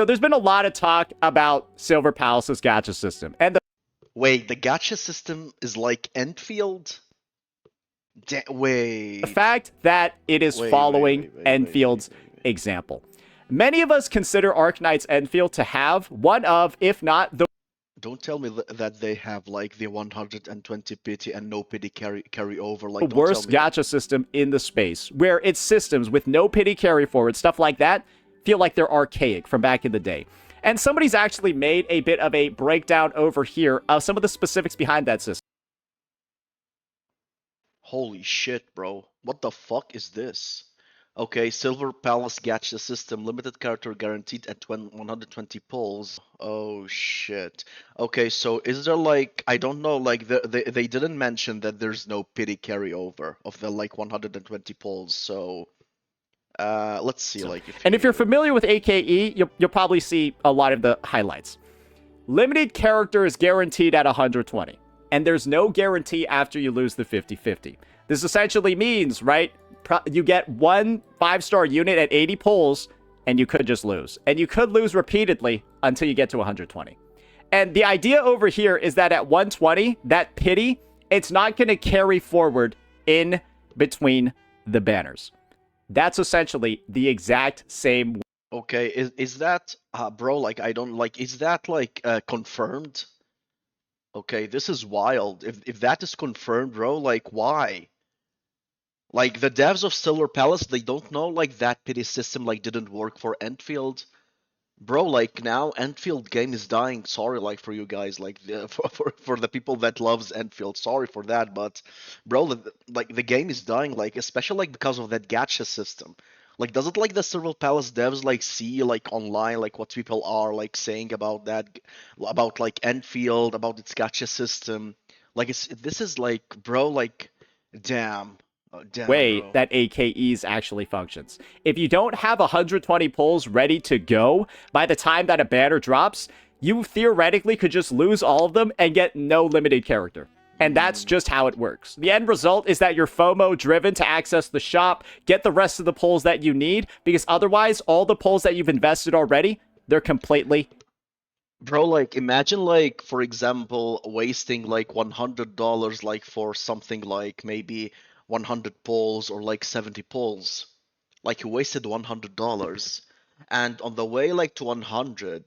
So there's been a lot of talk about Silver Palace's gacha system, and Wait, the gacha system is like endfield? the Wait, fact that it is wait, wait, following wait, wait, wait, wait, Enfield's wait, wait. example. Many of us consider Arknight's Enfield to have one of, if not the Don't tell me that they have like the 120 pity and no pity carry over. Like, don't tell worst me that. gacha system in the space, where its systems with no pity carry forward, stuff like that, feel like they're archaic from back in the day. And somebody's actually made a bit of a breakdown over here of some of the specifics behind that system. Holy shit, bro. What the fuck is this? Okay, Silver Palace gacha system, limited character guaranteed at 120 pulls. Oh shit. Okay, so is there like, I don't know, like they didn't mention that there's no pity carryover of the like 120 pulls. So let's see like if And if you're you familiar with AKE, you'll probably see a lot of the highlights. Limited character is guaranteed at 120, and there's no guarantee after you lose the 50-50. This essentially means, right, you get one 5-star unit at 80 pulls, and you could just lose. And you could lose repeatedly until you get to 120. And the idea over here is that at 120, that pity, it's not going to carry forward in between the banners. That's essentially the exact same. Okay, is that bro, like I don't like, is that like confirmed? Okay, this is wild. If that is confirmed, bro, like why? Like the devs of Silver Palace, they don't know like that pity system like didn't work for Endfield. Bro, like now Endfield game is dying. Sorry, like for you guys, like for the people that loves Endfield. Sorry for that, but bro, like the game is dying. Like especially like because of that gacha system. Like does it like the Silver Palace devs like see like online like what people are like saying about that, about like Endfield, about its gacha system? Like it's this is like bro, like damn, damn, Way bro. that AKEs actually functions. If you don't have 120 pulls ready to go by the time that a banner drops, you theoretically could just lose all of them and get no limited character. And that's Mm. just how it works. The end result is that you're FOMO driven to access the shop, get the rest of the pulls that you need, because otherwise, all the pulls that you've invested already, they're completely. Bro, like imagine like for example wasting like $100 like for something like maybe 100 polls or like 70 polls. Like you wasted $100 and on the way like to 100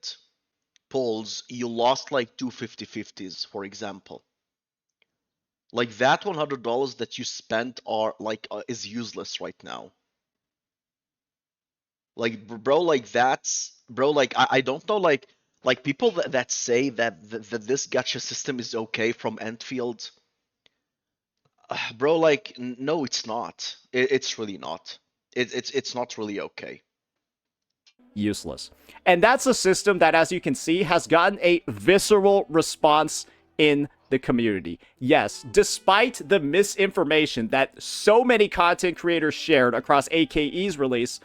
polls you lost like two 50/50s for example. Like that $100 that you spent are like is useless right now. Like bro, like that's bro, like I don't know, like people that say that this gacha system is okay from Endfield, bro, like no, it's not. It's really not. It's not really okay. Useless. And that's a system that, as you can see, has gotten a visceral response in the community. Yes, despite the misinformation that so many content creators shared across AKE's release,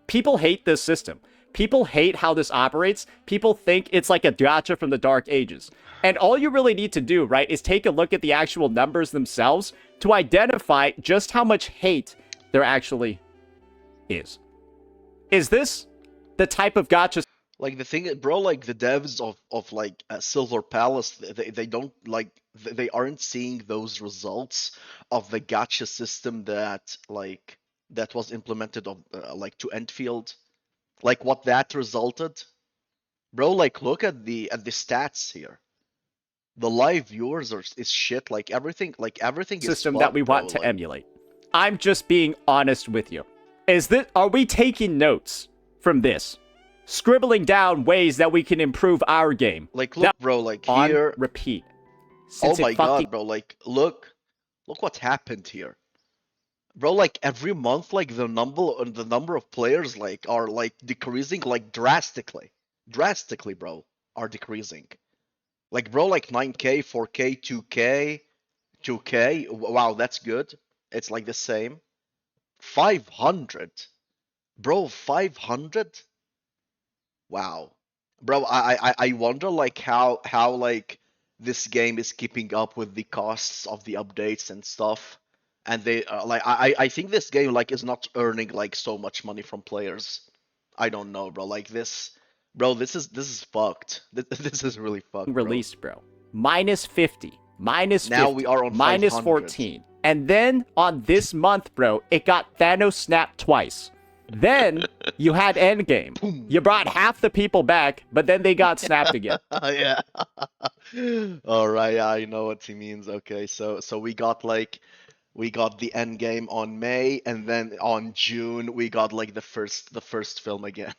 people hate this system. People hate how this operates. People think it's like a gacha from the dark ages. And all you really need to do, right, is take a look at the actual numbers themselves to identify just how much hate there actually is. Is this the type of gacha? Like the thing, bro, like the devs of like Silver Palace, they don't like they aren't seeing those results of the gacha system that like that was implemented of like to Endfield, like what that resulted. Bro, like look at the stats here. The live viewers are is shit. Like everything is System that we fucked, bro. want to Like emulate. I'm just being honest with you. Are we taking notes from this? Scribbling down ways that we can improve our game. Now, look, bro. Like on here. repeat. Oh Since it my fucking god, bro. Like look what happened here, bro. Like every month, like the number of players like are like decreasing like drastically, bro. Are decreasing. Like bro, like 9K, 4K, 2K, 2K. Wow, that's good. It's like the same. 500. Bro, 500? Wow. Bro, I wonder like how like this game is keeping up with the costs of the updates and stuff. And they like I think this game like is not earning like so much money from players. I don't know, bro. Like this Bro, this is fucked. This is really fucked, bro. released, bro. Minus 50, minus Now 50, we are on minus 500. 14. And then on this month, bro, it got Thanos snapped twice. Then you had Endgame. Boom. You brought half the people back, but then they got snapped again. Yeah. All right, yeah, I know what he means. Okay, so we got the end game on May, and then on June we got like the first film again.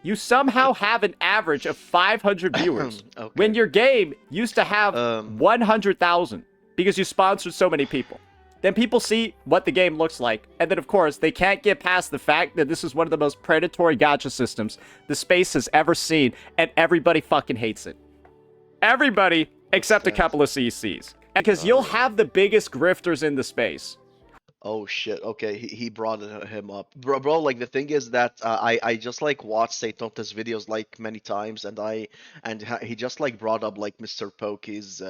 You somehow have an average of 500 viewers Okay. when your game used to have 100,000 because you sponsored so many people. Then people see what the game looks like, and then of course they can't get past the fact that this is one of the most predatory gacha systems the space has ever seen, and everybody fucking hates it. Everybody except a couple of CCs. Because you'll have the biggest grifters in the space. Oh shit. Okay, he brought him up, bro. Like the thing is that I just like watched Satonta's videos like many times, and he just like brought up like Mr. Pokey's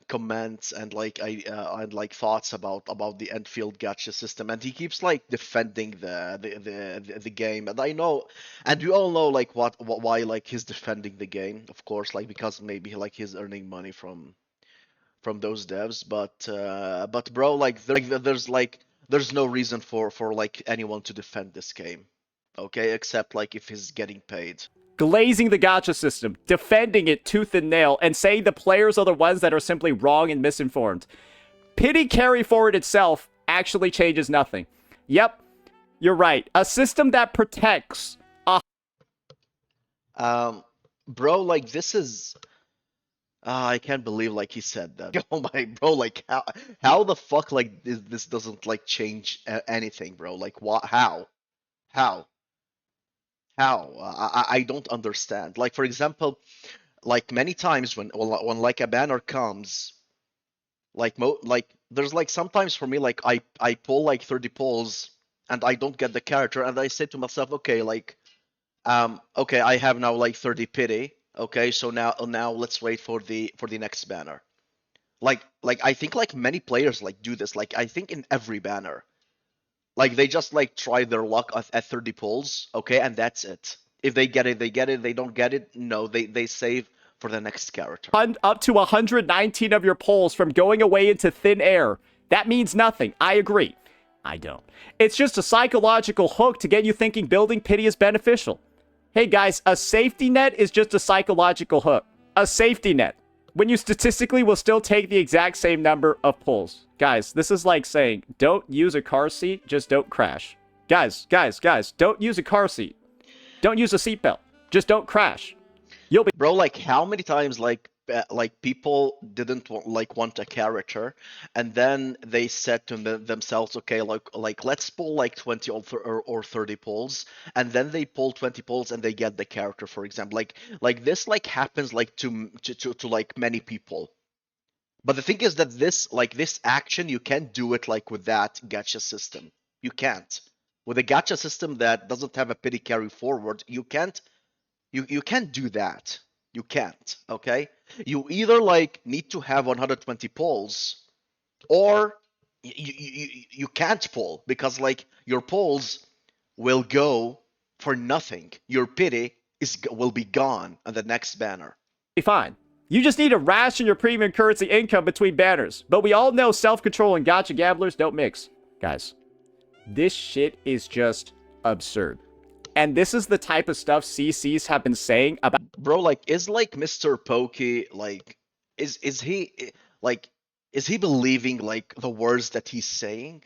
comments and like and like thoughts about the endfield gacha system, and he keeps like defending the game, and I know, and we all know like why like he's defending the game, of course, like because maybe like he's earning money from those devs, but bro, there's no reason for like anyone to defend this game, okay, except like if he's getting paid. Glazing the gacha system, defending it tooth and nail, and saying the players are the ones that are simply wrong and misinformed. Pity carry forward itself actually changes nothing. Yep, you're right. A system that protects Bro, like this is I can't believe like he said that. Oh my bro, like how the fuck like this doesn't like change anything, bro? Like what? How how? I don't understand. Like for example, like many times when like a banner comes, like there's like sometimes for me like I pull like 30 pulls and I don't get the character, and I say to myself, okay, like okay, I have now like 30 pity. Okay, so now let's wait for the next banner. Like I think like many players like do this. Like I think in every banner, like they just like try their luck at 30 pulls. Okay, and that's it. If they get it, they get it. They don't get it, no, they save for the next character. up to 119 of your polls from going away into thin air. That means nothing. I agree. I don't. It's just a psychological hook to get you thinking building pity is beneficial. Hey guys, a safety net is just a psychological hook. A safety net. When you statistically will still take the exact same number of pulls. Guys, this is like saying, don't use a car seat, just don't crash. Guys, don't use a car seat. Don't use a seatbelt. Just don't crash. You'll be... Bro, like how many times like people didn't want a character, and then they said to themselves, okay, like let's pull like 20 or 30 pulls, and then they pull 20 pulls and they get the character, for example. Like this like happens like to like many people. But the thing is that this action, you can't do it like with that gacha system. You can't. With a gacha system that doesn't have a pity carry forward, you can't do that. You can't, okay? You either like need to have 120 polls, or you can't pull, because like your polls will go for nothing. Your pity will be gone on the next banner. fine. You just need to ration your premium currency income between banners. But we all know self-control and gacha gamblers don't mix. Guys, this shit is just absurd. And this is the type of stuff CCs have been saying about... Bro, like, is like Mr. Pokey, like, is he like, is he believing like the words that he's saying?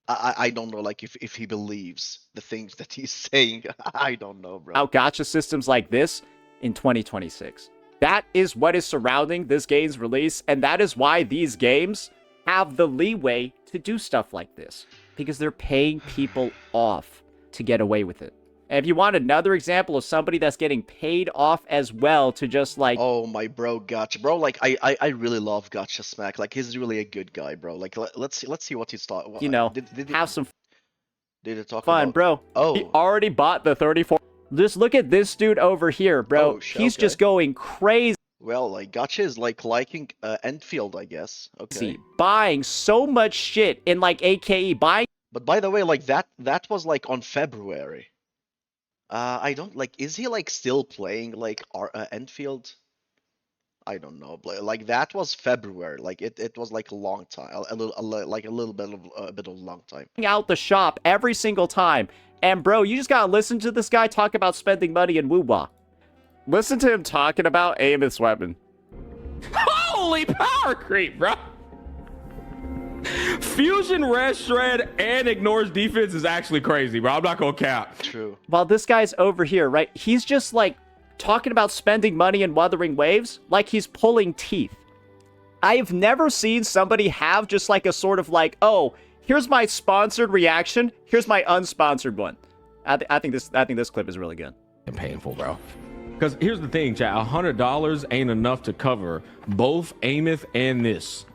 I don't know, like if he believes the things that he's saying. I don't know, bro. Out gacha systems like this in 2026. That is what is surrounding this game's release, and that is why these games have the leeway to do stuff like this, because they're paying people off to get away with it. And if you want another example of somebody that's getting paid off as well to just like... Oh my bro, Gacha, bro, like I really love Gacha Smack. Like he's really a good guy, bro. Like let's see what he's thought. You know, did have some did it talk fun, about... bro. Oh, He already bought the 34. Just look at this dude over here, bro. Oh, He's okay. just going crazy. Well, like Gacha is like liking endfield, I guess. Okay. Buying so much shit in like AKE, buying... But by the way, like that was like on February. I don't like. Is he like still playing like Enfield? I don't know. Like that was February. Like it was like a long time, like a little bit of a bit of a long time. Out the shop every single time. And bro, you just gotta listen to this guy talk about spending money in Woo-Wah. Listen to him talking about Amos' weapon. Holy power creep, bro. Fusion res shred and ignores defense is actually crazy, bro. I'm not gonna cap. True. While this guy's over here, right? He's just like talking about spending money in Wuthering Waves like he's pulling teeth. I've never seen somebody have just like a sort of like, oh, here's my sponsored reaction, here's my unsponsored one. I think this clip is really good. And painful, bro. Because here's the thing, chat. $100 ain't enough to cover both Amith and this.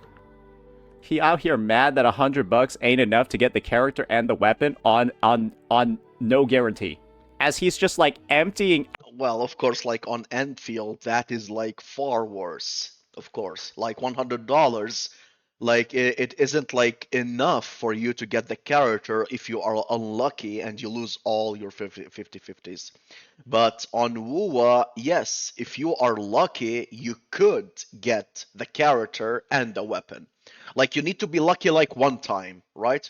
He out here mad that $100 ain't enough to get the character and the weapon on no guarantee, as he's just like emptying. Well, of course, like on Enfield, that is like far worse. Of course, like $100, like it isn't like enough for you to get the character if you are unlucky and you lose all your 50/50s. But on Wuwa, yes, if you are lucky, you could get the character and the weapon. Like you need to be lucky like one time, right?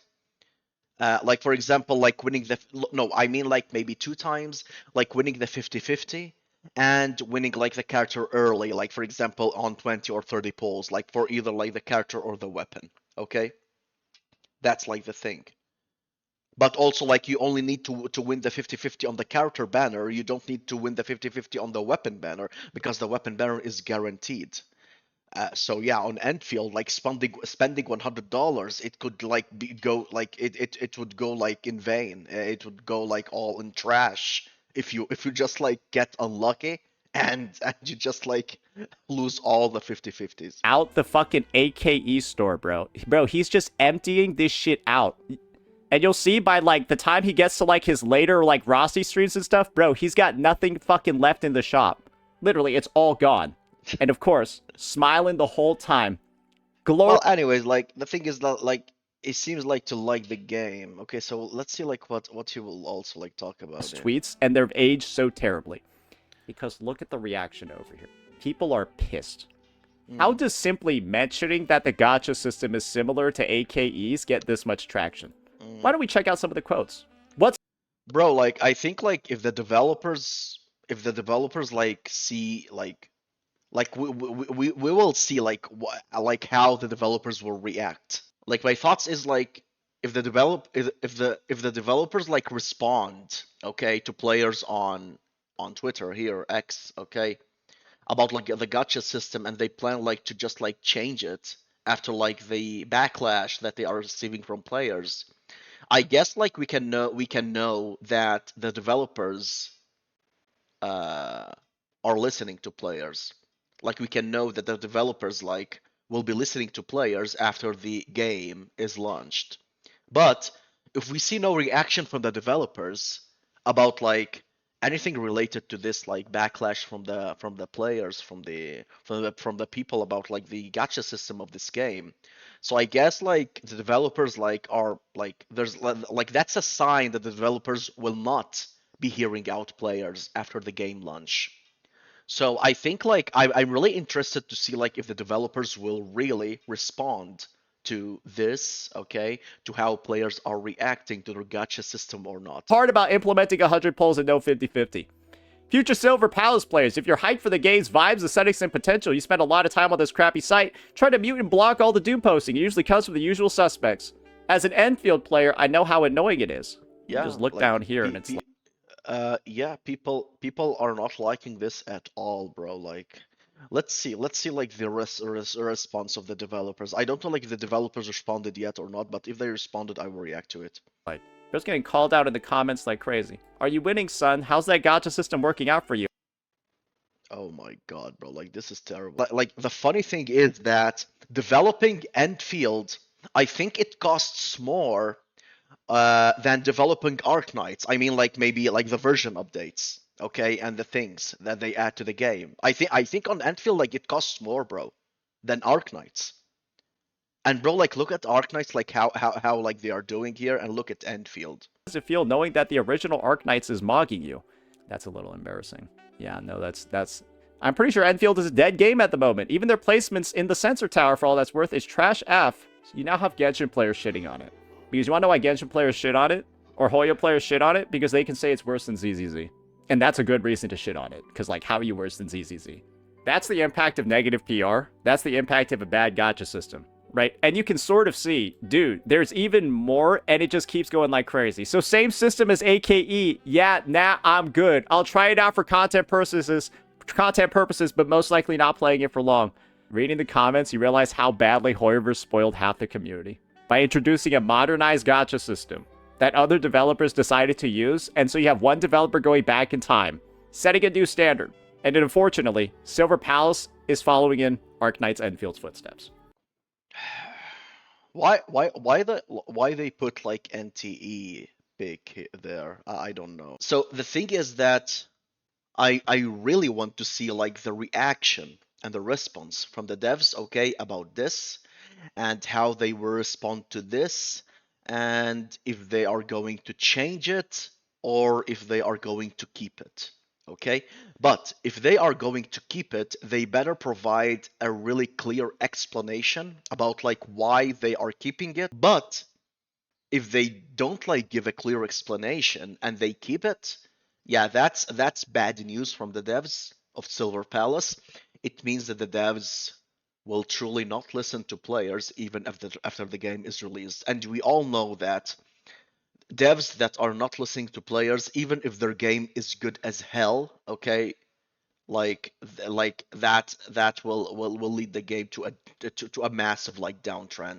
Like for example, like winning the no, I mean like maybe two times, like winning the 50/50 and winning like the character early, like for example on 20 or 30 pulls, like for either like the character or the weapon. Okay, that's like the thing. But also like you only need to win the 50/50 on the character banner. You don't need to win the 50/50 on the weapon banner because the weapon banner is guaranteed. So yeah, on Enfield, like spending $100, it could like go like it would go like in vain. It would go like all in trash if you just like get unlucky and you just like lose all the 50/50s. Out the fucking AKE store, bro. Bro, he's just emptying this shit out. And you'll see by like the time he gets to like his later like Rossi streams and stuff, bro, he's got nothing fucking left in the shop. Literally, it's all gone. And of course, smiling the whole time. Well, anyways, like the thing is that like it seems like to like the game. Okay, so let's see like what he will also like talk about. Tweets, and they've aged so terribly. Because look at the reaction over here. People are pissed. How does simply mentioning that the gacha system is similar to AKEs get this much traction? Why don't we check out some of the quotes? Bro, like I think like if the developers like see like we will see like like how the developers will react. Like my thoughts is like if the developers like respond, okay, to players on Twitter here, X, okay, about like the gacha system and they plan like to just like change it after like the backlash that they are receiving from players. I guess like we can know that the developers are listening to players. Like we can know that the developers like will be listening to players after the game is launched. But if we see no reaction from the developers about like anything related to this like backlash from the players from the people about like the gacha system of this game, so I guess like the developers like are like there's like that's a sign that the developers will not be hearing out players after the game launch. So I think like I'm really interested to see like if the developers will really respond to this, okay, to how players are reacting to their gacha system or not. Hard about implementing 100 polls and no 50/50. Future Silver Palace players, if you're hyped for the game's vibes, aesthetics, and potential, you spend a lot of time on this crappy site, try to mute and block all the Doom posting. It usually comes from the usual suspects. As an Enfield player, I know how annoying it is. Yeah, you just look like, down here and it's like... yeah, people are not liking this at all, bro. Like, let's see like the response of the developers. I don't know like if the developers responded yet or not, but if they responded, I will react to it. Like, just getting called out in the comments like crazy. Are you winning, son? How's that gacha system working out for you? Oh my god, bro, like this is terrible. Like the funny thing is that developing Enfield, I think it costs more than developing Arknights. I mean, like maybe like the version updates, okay, and the things that they add to the game. I think on Enfield like it costs more, bro, than Arknights. And bro, like look at Arknights, like how like they are doing here, and look at Enfield. How does it feel knowing that the original Arknights is mogging you? That's a little embarrassing. Yeah, no, that's. I'm pretty sure Enfield is a dead game at the moment. Even their placements in the sensor tower, for all that's worth, is trash F. So you now have Genshin players shitting on it. Because you want to know why Genshin players shit on it? Or Hoyo players shit on it? Because they can say it's worse than ZZZ. And that's a good reason to shit on it. Because, like, how are you worse than ZZZ? That's the impact of negative PR. That's the impact of a bad gacha system. Right? And you can sort of see, dude, there's even more, and it just keeps going like crazy. So same system as AKE. Yeah, nah, I'm good. I'll try it out for content purposes, but most likely not playing it for long. Reading the comments, you realize how badly Hoyoverse spoiled half the community by introducing a modernized gacha system that other developers decided to use, and so you have one developer going back in time, setting a new standard. And unfortunately, Silver Palace is following in Arknight's Enfield's footsteps. Why they put like NTE big there? I don't know. So the thing is that I really want to see like the reaction and the response from the devs, okay, about this and how they will respond to this, and if they are going to change it or if they are going to keep it. Okay, but if they are going to keep it, they better provide a really clear explanation about like why they are keeping it. But if they don't like give a clear explanation and they keep it, yeah, that's bad news from the devs of Silver Palace. It means that the devs will truly not listen to players even after the game is released. And we all know that devs that are not listening to players, even if their game is good as hell, okay, like that will lead the game to a massive like downtrend.